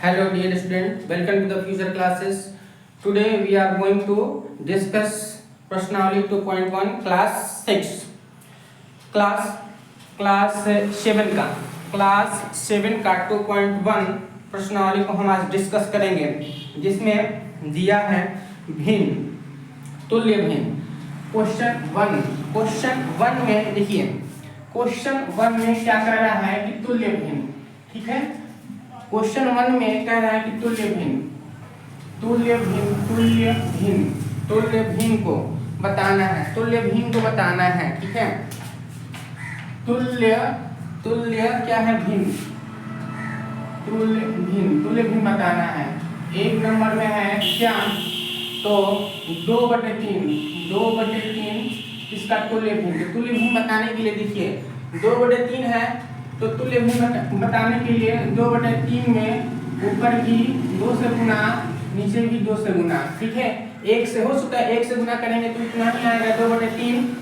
Hello dear student, welcome to the future classes. Today we are going to discuss Prashnavalli 2.1 class 6. Class 7 का 2.1 प्रश्नावली को हम आज discuss करेंगे, जिसमें दिया है भिन्न तुल्य भिन्न। क्वेश्चन वन में देखिए, क्वेश्चन वन में क्या कह रहा है कि तुल्य भिन्न। ठीक है, क्वेश्चन वन में कह रहा है कि तुल्य भिन्न को बताना है, तुल्य भिन्न को बताना है। ठीक है, तुल्य क्या है? भिन्न, तुल्य भिन्न बताना है। एक नंबर में है क्या? तो 2/3 इसका तुल्य भिन्न। तुल्य भिन्न बताने के लिए देखिए 2/3 है, तो तुल्य भिन्न बताने के लिए 2/3 में ऊपर भी 2 से गुना, नीचे भी 2 से गुना। ठीक है, 1 से हो चुका है, 1 से गुना करेंगे तो इतना ही आएगा 2/3।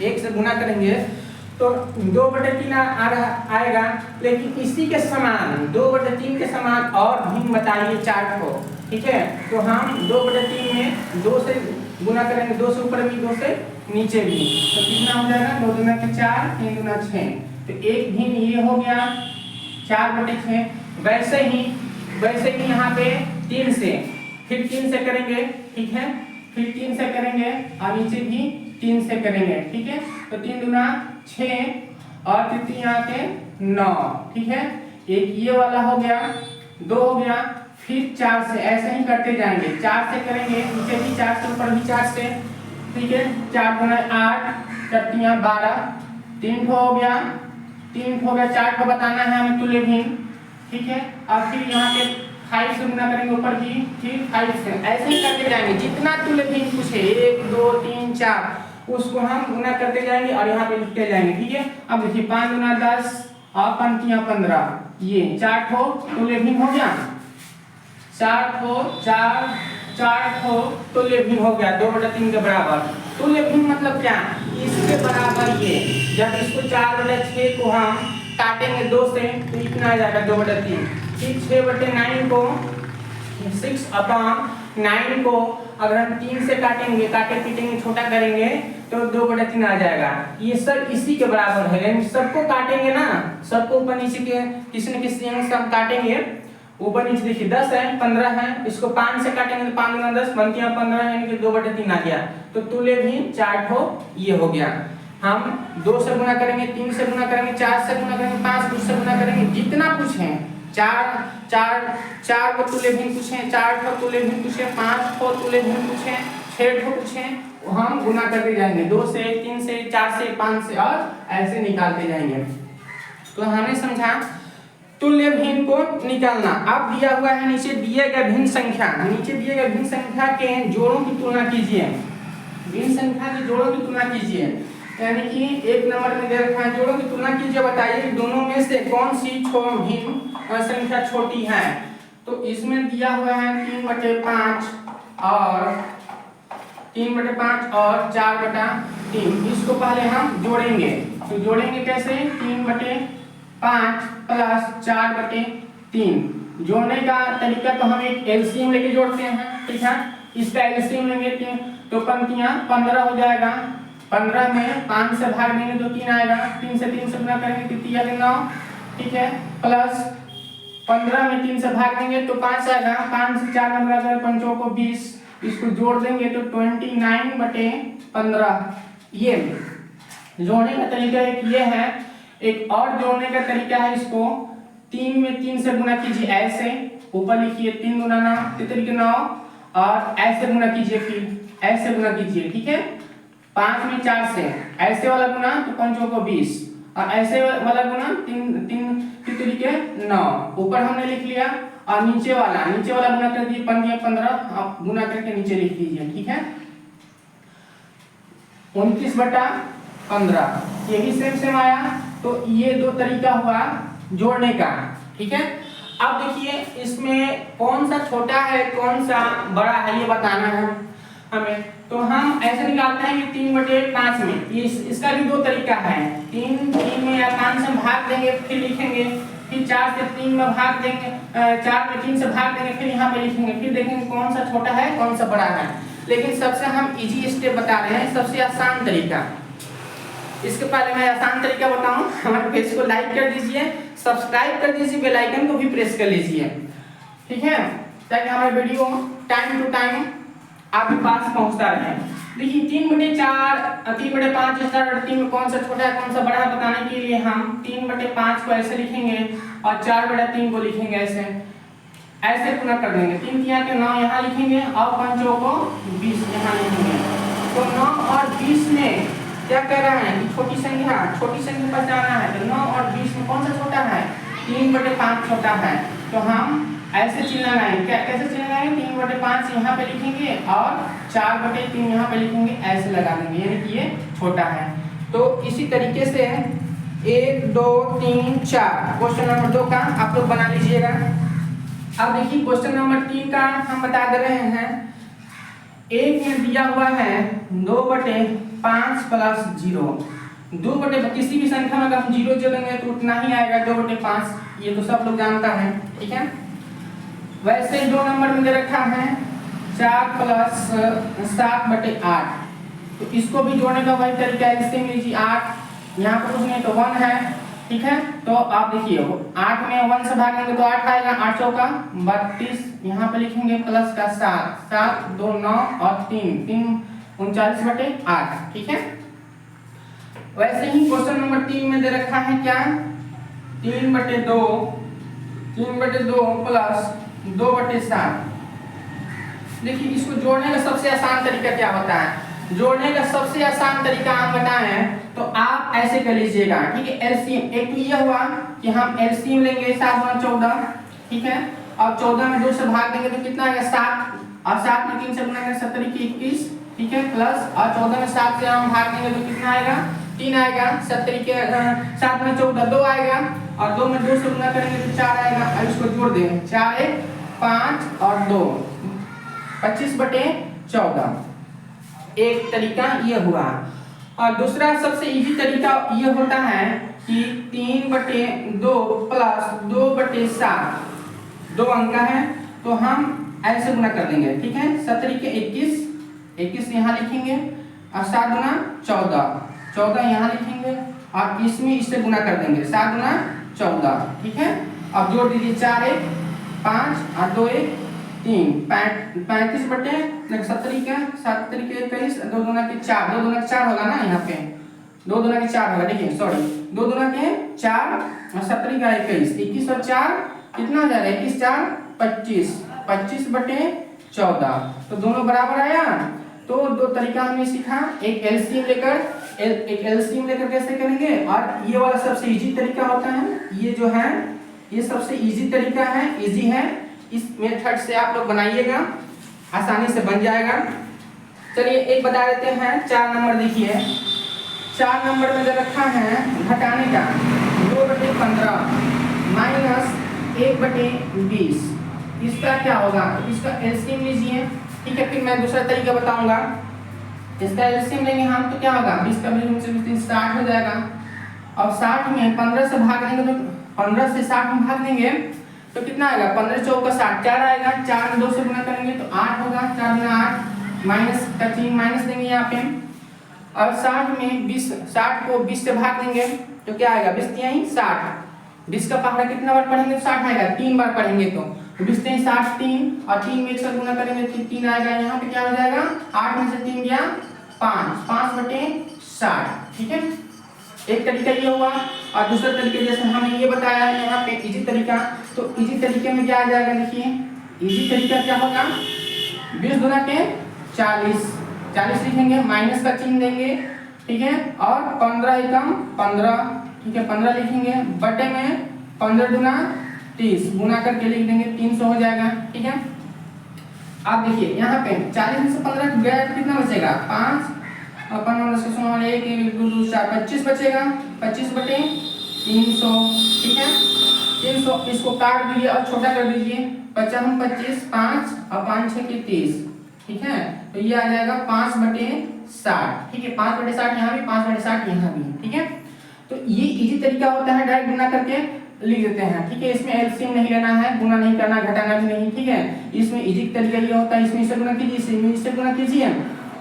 1 से गुना करेंगे तो 2/3 आएगा, लेकिन इसी के समान 2/3 के समान और भिन्न बताइए चार्ट को। ठीक है, तो हम 2/3 में 2 से गुना करेंगे, 2 से ऊपर भी 2 से नीचे भी, तो कितना हो जाएगा? 2 दूना 4, 3 दूना 6। तो एक भिन्न ये हो गया 4/6। वैसे ही यहाँ पे 3 से, फिर 3 से करेंगे। ठीक है, फिर 3 से करेंगे और नीचे भी 3 से करेंगे। ठीक है, तो 3 दूना 6 और 3 यहाँ के 9। ठीक है, एक ये वाला हो गया, 2 हो गया, फिर 4 से, ऐसे ही करते जाएंगे। 4 से करेंगे, नीचे भी 4 से, ऊपर भी 4 से। ठीक है, 4 दूना 8, 4 12, 3 हो गया, 4 को बताना है हमें तुल्य भिन्न। ठीक है, और फिर यहाँ पे 5 से गुना करेंगे, ऊपर भी फिर 5 से, ऐसे ही करते जाएंगे। जितना तुल्य भिन्न पूछे 1 2 3 4 उसको हम गुना करते जाएंगे और यहाँ पे लिखते जाएंगे। ठीक है, अब देखिए 5 दूना 10 और 5 15, ये 4 ठो तुल्य भिन्न हो गया। 4 ठो तुल्य भिन्न हो गया 2/3 के बराबर। तुल्य भिन्न मतलब क्या? इसके बराबर ये। जब इसको 4/6 को हम काटेंगे 2 से तो इतना आ जाएगा 2/3। फिर 6/9 को, 6/9 को अगर हम 3 से काटेंगे, काटे पीटेंगे, छोटा करेंगे तो 2/3 आ जाएगा। ये सब इसी के बराबर है, यानी सबको काटेंगे ना, सबको ऊपर नीचे के किसी न किसी अंग से हम काटेंगे। ऊपर नीचे देखिए 10 है, 15 है, इसको 5 से काटेंगे तो 5 दूना 10, 5 15, यानी कि 2/3 आ गया। तो तुल्य भिन्न 4 ठो ये हो गया। हम 2 से गुना करेंगे, 3 से गुना करेंगे, 4 से गुना करेंगे, 5 से गुना करेंगे, जितना पूछे। 4 को तुल्य भिन्न पूछे, 4 ठो तुल्य भिन्न पूछे, 5 ठो तुल्य भिन्न पूछे, 6 ठो पूछे, हम गुना करते जाएंगे 2 से, 3 से, 4 से, 5 से और ऐसे निकालते जाएंगे। तो हमने समझा तुल्य भिन्न को निकालना। अब दिया हुआ है नीचे दिए गए भिन्न संख्या, के जोड़ों की तुलना कीजिए। भिन्न संख्या के जोड़ों की तुलना कीजिए, यानी कि एक नंबर में दे रखा है, जोड़ों की तुलना कीजिए, बताइए दोनों में से कौन सी भिन्न संख्या छोटी है। तो इसमें दिया हुआ है 3/5 और 4/3। इसको पहले हम जोड़ेंगे, तो जोड़ेंगे कैसे? 3/5 प्लस 4/3। जोड़ने का तरीका तो हम एक एलसीएम लेके जोड़ते हैं। ठीक है, इसका एलसीएम लेंगे तो 15 हो जाएगा। 15 में 5 से भाग देंगे तो 3 आएगा, 3 से गुना करेंगे तो 3 9। ठीक है, प्लस 15 में 3 से भाग देंगे तो 5 आएगा, 5 से 4 गुना करें 5 को 20, इसको जोड़ देंगे तो 29/15। ये जोड़ने का तरीका एक ये है। एक और जोड़ने का तरीका है, इसको 3 में 3 से गुना कीजिए, ऐसे ऊपर लिखिए 3 दूना 9, 9 और ऐसे गुना कीजिए, फिर ऐसे गुना कीजिए। ठीक है, 5 में 4 से ऐसे वाला गुना तो 5 को 20 और ऐसे वाला गुना 3 तरीके 9, ऊपर हमने लिख लिया और नीचे वाला गुना कर दिए 15 आप गुना करके नीचे लिख दीजिए। ठीक है, 29/15 यही सेम आया। तो ये 2 तरीका हुआ जोड़ने का। ठीक है, अब देखिए इसमें कौन सा छोटा है कौन सा बड़ा है ये बताना है हमें। तो हम ऐसे निकालते हैं कि 3/5 में, इसका भी 2 तरीका है। 3 में या 5 से भाग देंगे, फिर लिखेंगे, फिर फिर 4 से 3 में भाग देंगे, 4 में 3 से भाग देंगे, फिर यहाँ पे लिखेंगे, फिर देखेंगे कौन सा छोटा है कौन सा बड़ा है। लेकिन सबसे हम इजी स्टेप बता रहे हैं, सबसे आसान तरीका। इसके पहले मैं आसान तरीका बताऊं, हमारे पेज को लाइक कर दीजिए, सब्सक्राइब कर दीजिए, बेल आइकन को भी प्रेस कर लीजिए, ठीक है, ताकि हमारे वीडियो टाइम टू टाइम आपके पास पहुंचता रहे। देखिए 3/4 3/5 स्टार 3 में कौन सा छोटा है कौन सा बड़ा है बताने के लिए हम 3/5 को ऐसे लिखेंगे और 4/3 को लिखेंगे ऐसे गुना कर देंगे। 3 किया के 9 यहाँ लिखेंगे और 5 को 20 यहाँ लिखेंगे। तो 9 और 20 में क्या कह रहा है कि छोटी संख्या पर जाना है, तो 9 और 20 में कौन सा छोटा है, 3/5 छोटा है। तो हम ऐसे चिन्ह लगाएंगे, कैसे चिन्ह लगाएंगे, 3/5 यहाँ पे लिखेंगे और 4/3 यहाँ पे लिखेंगे, ऐसे लगा देंगे, यानी कि ये छोटा है। तो इसी तरीके से 1 2 3 4 क्वेश्चन नंबर 2 का आप लोग बना लीजिएगा। अब देखिए क्वेश्चन नंबर 3 का हम बता दे रहे हैं। एक में दिया हुआ है 2/5 प्लस 0। 2 किसी भी संख्या में अगर हम 0 जोड़ेंगे तो उतना ही आएगा 2/5, ये तो सब लोग जानता है, ठीक है। वैसे 2 नंबर में दे रखा है 4 प्लस 7/8, तो इसको भी जोड़ने का वही तरीका है, इससे लीजिए 8 यहाँ पर कुछ नहीं तो 1 है, ठीक है। तो आप देखिए 8 में 1 से भागेंगे तो 8 आएगा, 8 चौका 32, यहाँ पे लिखेंगे प्लस का 7 7 2 9 और 3 39/8, ठीक है। वैसे ही क्वेश्चन नंबर 3 में दे रखा है क्या, 3/2 प्लस 2/7। देखिए इसको जोड़ने का सबसे आसान तरीका क्या होता है, जोड़ने का सबसे आसान तरीका हम बताएं तो आप ऐसे कर लीजिएगा, ठीक है। एलसीएम एक तो ये हुआ कि हम एलसीएम लेंगे 7 × 14, ठीक है, और 14 में 2 से भाग देंगे तो कितना आएगा 7, और 7 में 3 से गुना करेंगे 17 की 21, ठीक है, प्लस और 14 में 7 से हम भाग देंगे तो कितना आएगा 3 आएगा, 17 के 7 में 14 2 आएगा, और 2 में 2 से गुना करेंगे तो 4 आएगा। अब इसको जोड़ देंगे, 4 1 5 और 2 25/14। एक तरीका ये हुआ। और दूसरा सबसे इजी तरीका ये होता है कि 3/2 प्लस 2/7, 2 अंक है तो हम ऐसे गुना कर देंगे, ठीक है। 17 के 21 यहाँ लिखेंगे और 7 गुना 14 यहाँ लिखेंगे और इसमें इससे गुना कर देंगे 7 गुना 14, ठीक है। अब जोड़ दीजिए 4 1 5 और 2 1 3 35/17 के 21 2 दूना के 4, 2 दूना के 4 होगा ना, यहाँ पे 2 दूना के 4 होगा, देखिए सॉरी 2 दूना के 4 और 17 का 21, 21 और 4 कितना हो जाएगा 21 4 25, 25/14। तो दोनों बराबर आया। तो 2 तरीका हमने सीखा, एक एलसीएम लेकर कैसे करेंगे, और ये वाला सबसे इजी तरीका होता है, ये जो है ये सबसे इजी तरीका है, इजी है। इस मेथड से आप लोग बनाइएगा, आसानी से बन जाएगा। चलिए एक बता देते हैं 4 नंबर। देखिए 4 नंबर में जो रखा है घटाने का 2/15 माइनस 1/20, इसका क्या होगा, इसका एलसीएम लीजिए, ठीक है। फिर मैं दूसरा तरीका बताऊंगा, इसका एलसीएम लेंगे हम तो क्या होगा 20 का 60 हो जाएगा, और 60 में 15 से भाग देंगे तो 15 से 60 में भाग देंगे तो कितना आएगा 15 चौका 60, 4 आएगा, 4 में 2 से गुना करेंगे तो 8 होगा, 4 गुना 8 माइनस का चिन्ह माइनस देंगे यहाँ पे, और 60 में 20 60 को 20 से भाग देंगे तो क्या आएगा 20 यहीं 60, 20 का पहाड़ा कितना बार पढ़ेंगे तो 60 आएगा, 3 बार पढ़ेंगे तो 20 से 60 3 और 3 में 1 से गुना करेंगे तो 3 आएगा, यहाँ पे क्या हो जाएगा 8 में से 3 गया 5, 5/60, ठीक है। एक तरीका ये हुआ। और दूसरा तरीके जैसे हमने ये बताया है यहाँ पे इजी तरीका, तो इजी तरीके में क्या आ जाएगा, देखिए इजी तरीका क्या होगा 20 गुना के 40 लिखेंगे, माइनस का चिन्ह देंगे, ठीक है, और 15 एकम 15, ठीक है, 15 लिखेंगे, बटे में 15 गुना 30 गुना करके लिख देंगे 300 हो जाएगा, ठीक है। आप देखिए यहाँ पे 40 में से 15 गया तो कितना बचेगा 5 और 15 1 1 2 2 4 25 बचेगा, 25/300, ठीक है। 300 इसको काट दीजिए और छोटा कर दीजिए, 55 25 5 और 5 6 के 30, ठीक है। तो ये आ जाएगा 5/60, ठीक है, 5/60 यहाँ भी 5/60 यहाँ भी, ठीक है। तो ये इजी तरीका होता है डायरेक्ट गुना करके। लिख देते हैं, ठीक है। इसमें एलसीएम नहीं लेना है, गुना नहीं करना, घटाना भी नहीं, ठीक है। इसमें इजी तरीका ये होता है, इसमें इससे गुना कीजिए, इससे गुना कीजिए,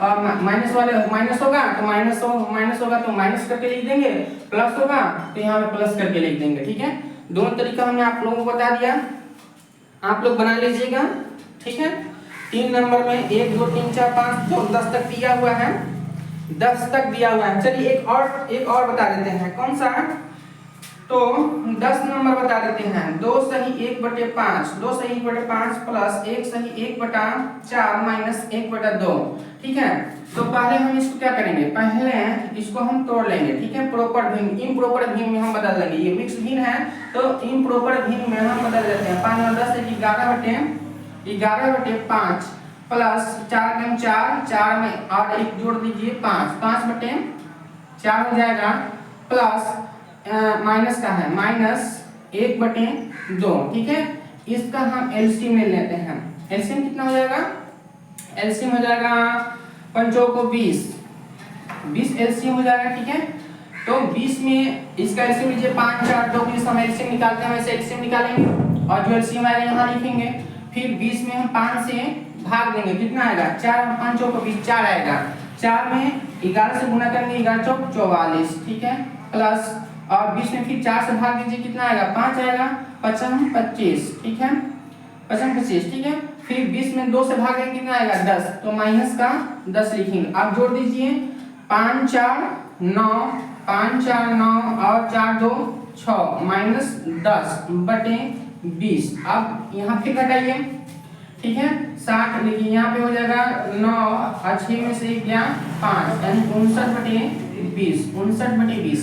और माइनस वाले माइनस होगा तो माइनस होगा तो माइनस करके लिख देंगे, प्लस होगा तो यहाँ पे प्लस करके लिख देंगे, ठीक है। दोनों तरीका हमने आप लोगों को बता दिया, आप लोग बना लीजिएगा, ठीक है। 3 नंबर में 1 2 3 4 5 2 10 तक दिया हुआ है, 10 तक दिया हुआ है। चलिए एक और बता देते हैं, कौन सा, तो 10 नंबर बता देते हैं। 2 सही 1/5, 2 सही 1/5 प्लस 1 सही 1/4 माइनस 1/2, ठीक है। तो पहले हम इसको क्या करेंगे, पहले इसको हम तोड़ लेंगे, ठीक है। प्रॉपर भिन्न इम्प्रॉपर भिन्न में हम बदल देंगे, ये मिक्स भिन्न है तो इम्प्रॉपर भिन्न में हम बदल देते हैं। 5 और 10 11/5 प्लस 4 में 4 में और 1 जोड़ दीजिए 5/4 हो जाएगा, प्लस माइनस का है -1/2, ठीक है। इसका हम एलसीएम ले लेते हैं। एलसीएम कितना हो जाएगा, एलसीएम हो जाएगा 5 को 20 एलसीएम हो जाएगा, ठीक है। तो 20 में इसका एलसीएम लीजिए, 5 4 2 20 हम एलसीएम निकालते हैं, वैसे एलसीएम निकालेंगे और जो एलसीएम आएगा यहाँ लिखेंगे। फिर 20 में हम 5 से भाग देंगे, कितना आएगा 4, 5 को 20 4 आएगा, 4 में 11 से गुना करेंगे, 11 चौक 44, ठीक है, प्लस और 20 में फिर 4 से भाग दीजिए, कितना आएगा 5 आएगा, 5 25, ठीक है, 5 25, ठीक है। फिर 20 में 2 से भाग देंगे, कितना आएगा 10, तो माइनस का 10 लिखेंगे। अब जोड़ दीजिए 5 4 9 और 4 2 6 माइनस 10/20। अब यहाँ फिर घटाइए, ठीक है, 60 लिखिए, यहाँ पे हो जाएगा 9 और 6 में से गया 5 यानी 59/20।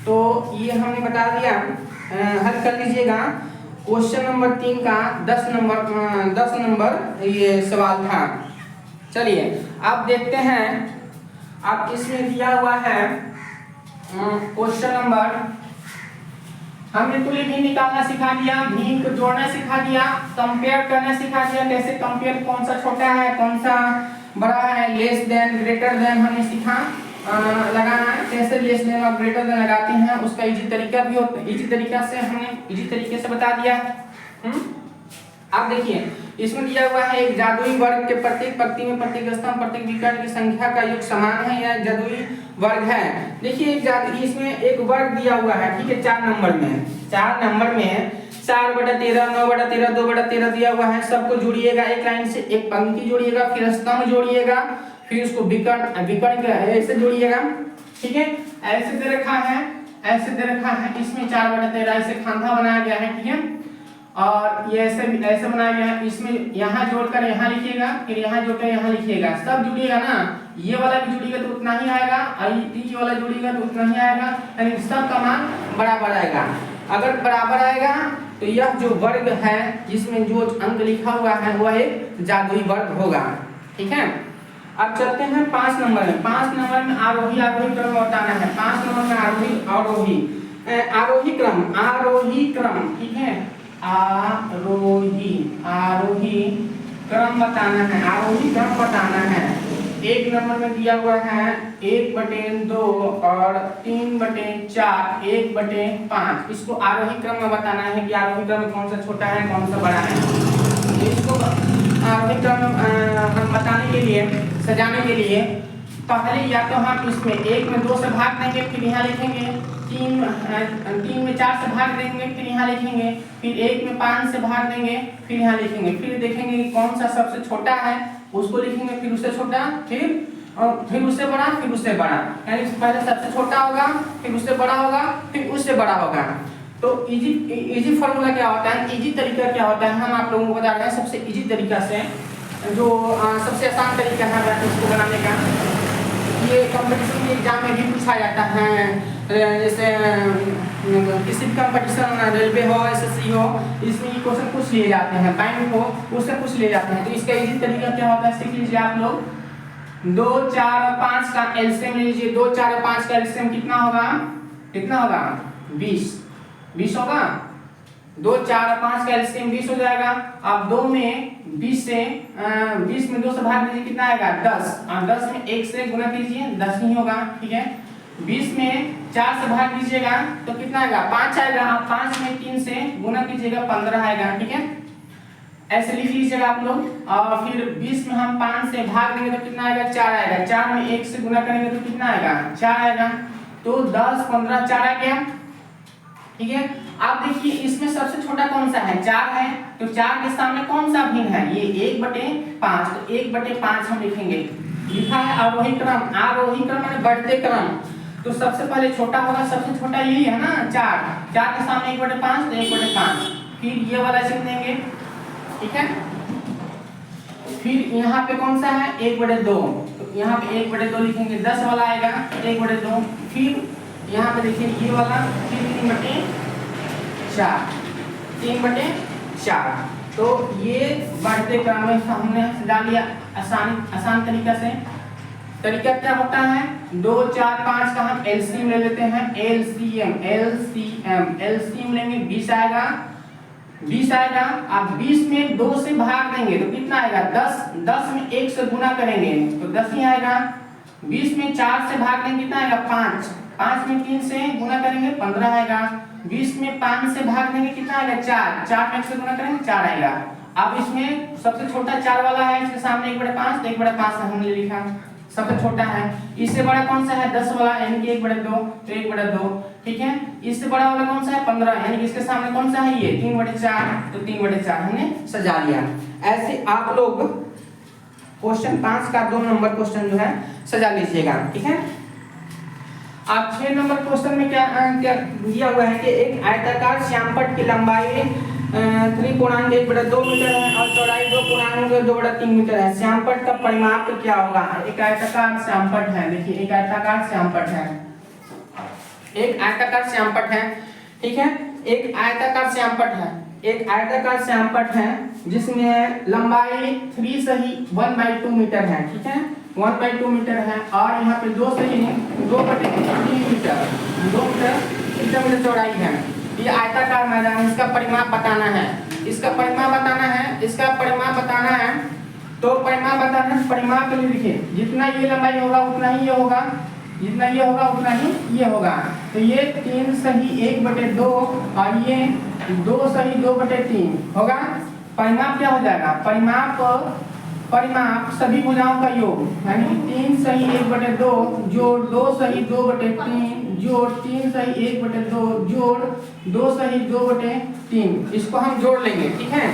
तो ये हमने बता दिया, हल कर लीजिएगा। क्वेश्चन नंबर 3 का 10 नंबर ये सवाल था। चलिए अब देखते हैं, अब इसमें दिया हुआ है क्वेश्चन नंबर, हमने तुल्य भिन्न निकालना सिखा दिया, भिन्न को जोड़ना सिखा दिया, कंपेयर करना सिखा दिया, कैसे कंपेयर, कौन सा छोटा है कौन सा बड़ा है, लेस देन ग्रेटर देन हमने सीखा लगाना है, कैसे लेस देन और ग्रेटर देन लगाते हैं, उसका इजी तरीका भी होता है, इजी तरीके से बता दिया। अब देखिए इसमें दिया हुआ है एक जादुई वर्ग के प्रत्येक पंक्ति में प्रत्येक स्तंभ प्रत्येक विकर्ण की संख्या का योग समान है, यह जादुई वर्ग है। देखिए इसमें एक वर्ग दिया हुआ है, ठीक है, 4 नंबर में 4/13 9/13 2/13 दिया हुआ है। सबको जोड़िएगा, एक लाइन से एक पंक्ति जोड़िएगा, फिर स्तंभ जोड़िएगा, फिर उसको विकर्ण ऐसे जोड़िएगा, ठीक है। ऐसे दे रखा है, इसमें 4/13 ऐसे खांधा बनाया गया है, ठीक है, और ये ऐसे बनाया गया है। इसमें यहाँ जोड़कर यहाँ लिखिएगा, फिर यहाँ जोड़कर यहाँ लिखिएगा, सब जुड़िएगा ना, ये वाला भी जुड़िएगा तो उतना ही आएगा और ये वाला जुड़िएगा तो उतना ही आएगा, यानी सब का मान बराबर आएगा। अगर बराबर आएगा तो यह जो वर्ग है जिसमें जो अंक लिखा हुआ है वह एक जादुई वर्ग होगा, ठीक है। अब चलते हैं 5 नंबर में। 5 नंबर में आरोही क्रम बताना है। 5 नंबर में आरोही क्रम, ठीक है, आरोही क्रम बताना है। 1 नंबर में दिया हुआ है 1/2 और 3/4 1/5। इसको आरोही क्रम में बताना है कि आरोही क्रम में कौन सा छोटा है कौन सा बड़ा है। इसको आरोही क्रम हम बताने के लिए, सजाने के लिए पहले या तो हम इसमें 1 में 2 से भाग देंगे, फिर यहाँ लिखेंगे, 3 में 4 से भाग देंगे, फिर यहाँ लिखेंगे, फिर 1 में 5 से भाग देंगे, फिर यहाँ लिखेंगे, फिर देखेंगे कि कौन सा सबसे छोटा है उसको लिखेंगे, फिर उससे छोटा, फिर उससे बड़ा, फिर उससे बड़ा, यानी पहले सबसे छोटा होगा, फिर उससे बड़ा होगा, फिर उससे बड़ा होगा। तो इजी फॉर्मूला क्या होता है, इजी तरीका क्या होता है, हम आप लोगों को बता रहे हैं। सबसे इजी तरीका से जो सबसे आसान तरीका है इसको बनाने का, ये कंपटीशन के एग्जाम में भी पूछा जाता है। जैसे किसी भी कंपटीशन, रेलवे हो, एसएससी हो, इसमें ये क्वेश्चन पूछ लिए जाते हैं, बैंक हो उससे पूछ लिए जाते हैं। तो इसका इजी तरीका क्या होता है सीख लीजिए आप लोग। 2 4 और 5 का एलसीएम लीजिए। 2 4 और 5 का एलसीएम कितना होगा 20 होगा। 2 4 और 5 का एलसीएम 20 हो जाएगा। अब 2 में 20 में 2 से भाग दीजिए, कितना आएगा 10, और 10 में 1 से गुना कीजिए 10 ही होगा, ठीक है। 20 में 4 से भाग दीजिएगा तो कितना आएगा 5 आएगा। 5 में 3 से गुना कीजिएगा 15 आएगा। ठीक है, ऐसे लिख लीजिएगा आप लोग। और फिर 20 में हम 5 से भाग देंगे तो कितना आएगा 4 आएगा। 4 में 1 से गुना करेंगे तो कितना आएगा 4 आएगा। तो 10 15 4 आ गया। ठीक है, आप देखिए इसमें सबसे छोटा कौन सा है 4 है, तो 4 के सामने कौन सा भिन्न है ये 1/5, तो 1/5 हम लिखेंगे। लिखा है आरोही क्रम, आरोही क्रम माने बढ़ते क्रम, तो सबसे पहले छोटा होगा, सबसे छोटा यही है ना 4, 4 के सामने 1/5 तो 1/5, फिर ये वाला चिन्ह देंगे। ठीक है, फिर यहाँ पे कौन सा है 1/2, तो यहाँ पे 1/2 लिखेंगे, 10 वाला आएगा 1/2, फिर यहाँ पे देखिए ये वाला, फिर 3/4, 3/4। तो ये बढ़ते क्रम में हमने डाल लिया आसान तरीका से। तरीका क्या होता है 2 4 5 का हम एलसीएम ले लेते हैं, एलसीएम लेंगे 20 आएगा। 20 आएगा, आप 20 में 2 से भाग देंगे तो कितना आएगा 10, 10 में 1 से गुना करेंगे तो 10 ही आएगा। 20 में 4 से भाग देंगे कितना आएगा 5, 5 में 3 से गुना करेंगे 15 आएगा। 20 में 5 से भाग देंगे कितना आएगा 4, 4 में 1 से गुना करेंगे 4 आएगा। अब इसमें सबसे छोटा 4 वाला है, इसके सामने 1/5 तो 1/5 हमने लिखा, सबसे छोटा है। इससे बड़ा कौन सा है 10 वाला यानी कि 1/2 तो 1/2। ठीक है, इससे बड़ा वाला कौन सा है 15 यानी कि इसके सामने कौन सा है ये 3/4 तो 3/4 हमने सजा लिया। ऐसे आप लोग क्वेश्चन 5 का 2 नंबर क्वेश्चन जो है सजा लीजिएगा। ठीक है, आप 6 नंबर क्वेश्चन में क्या दिया हुआ है कि एक आयताकार श्यामपट्ट की लंबाई 3.1/2 मीटर है और चौड़ाई 2.2/3 मीटर है। श्यामपट्ट का परिमाप क्या होगा। एक आयताकार श्यामपट्ट है, देखिए एक आयताकार श्यामपट्ट है, एक आयताकार श्यामपट्ट है। ठीक है, एक आयताकार श्यामपट्ट है, एक आयताकार श्यामपट्ट है जिसमें लंबाई 3 सही 1/2 मीटर है। ठीक है, 1/2 मीटर है और यहाँ पे 2 सही 2/3 मीटर, 2 मीटर चौड़ाई है। ये आयताकार मैदान, इसका परिमाप बताना है, इसका परिमाप बताना है, इसका परिमाप बताना है। तो परिमाप बताना है, परिमाप के लिए लिखिए जितना ये लंबाई होगा उतना ही ये होगा, जितना ये होगा उतना ही ये होगा। तो ये 3 सही 1/2 और ये 2 सही 2/3 होगा। परिमाप क्या हो जाएगा, परिमाप सभी भुजाओं का योग यानी कि 3 सही 1/2 जोड़ 2 सही 2/3 जोड़ 3 सही 1/2 जोड़ 2 सही 2/3, इसको हम जोड़ लेंगे। ठीक है,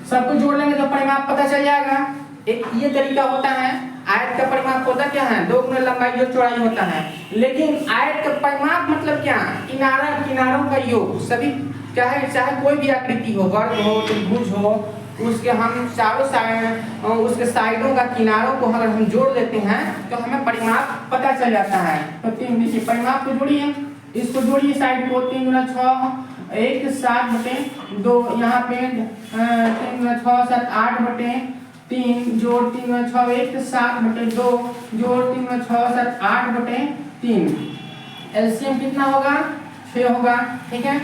सबको जोड़ लेंगे तो परिमाप पता चल जाएगा। एक ये तरीका होता है, आयत का परिमाप होता क्या है 2 गुना लंबाई जो चौड़ाई होता है। लेकिन आयत का परिमाप मतलब क्या, किनारों का योग, सभी चाहे कोई भी आकृति हो, वर्ग हो त्रिभुज हो, उसके हम चारों साइड उसके साइडों का किनारों को अगर हम जोड़ देते हैं तो हमें परिमाप पता चल जाता है। तो 3 देखिए परिमाप को जोड़िए, इसको जोड़िए साइड को 3 गुना 6 1 7/2, यहाँ पे 3 गुना 6 7 8/3 जोड़ 3 गुना 6 1 7/2 जोड़ 3 गुना 6 7 8/3। एलसीएम कितना होगा 6 होगा। ठीक है,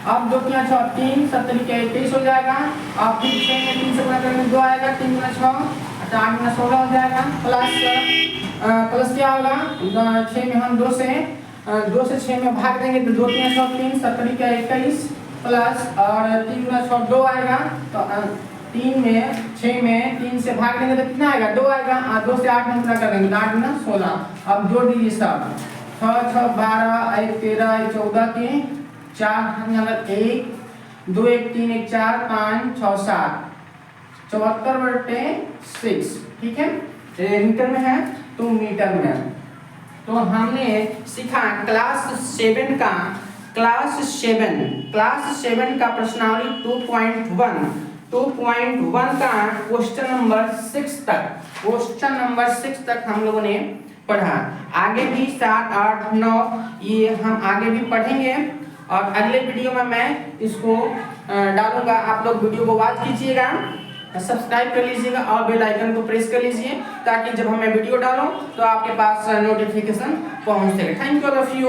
अब 2 गुना 6 3 7 21 हो जाएगा और फिर 6 में 3 से गुणा करेंगे 2 आएगा, 3 गुना 6 8 गुना 16 हो जाएगा, प्लस क्या होगा 6 में हम 2 से 6 में भाग देंगे तो 2 3 6 3 7 21 प्लस और 3 गुना 6 2 आएगा, तो 3 में 6 में 3 से भाग देंगे तो कितना आएगा 2 आएगा और 2 से 8 में गुणा कर देंगे 8 गुना 16। अब जोड़ दीजिए सब 6 6 12 1 13 1 14 के 4 1 2 1 3 1 4 5 6 7 74/6। ठीक है, मीटर में है तो मीटर में। तो हमने सीखा क्लास 7 का प्रश्नावली 2.1 का क्वेश्चन नंबर 6 तक हम लोगों ने पढ़ा। आगे भी 7 8 9 ये हम आगे भी पढ़ेंगे और अगले वीडियो में मैं इसको डालूंगा। आप लोग वीडियो को वॉच कीजिएगा, सब्सक्राइब कर लीजिएगा और बेल आइकन को प्रेस कर लीजिए ताकि जब मैं वीडियो डालूं तो आपके पास नोटिफिकेशन पहुंच सके। Thank you all of you.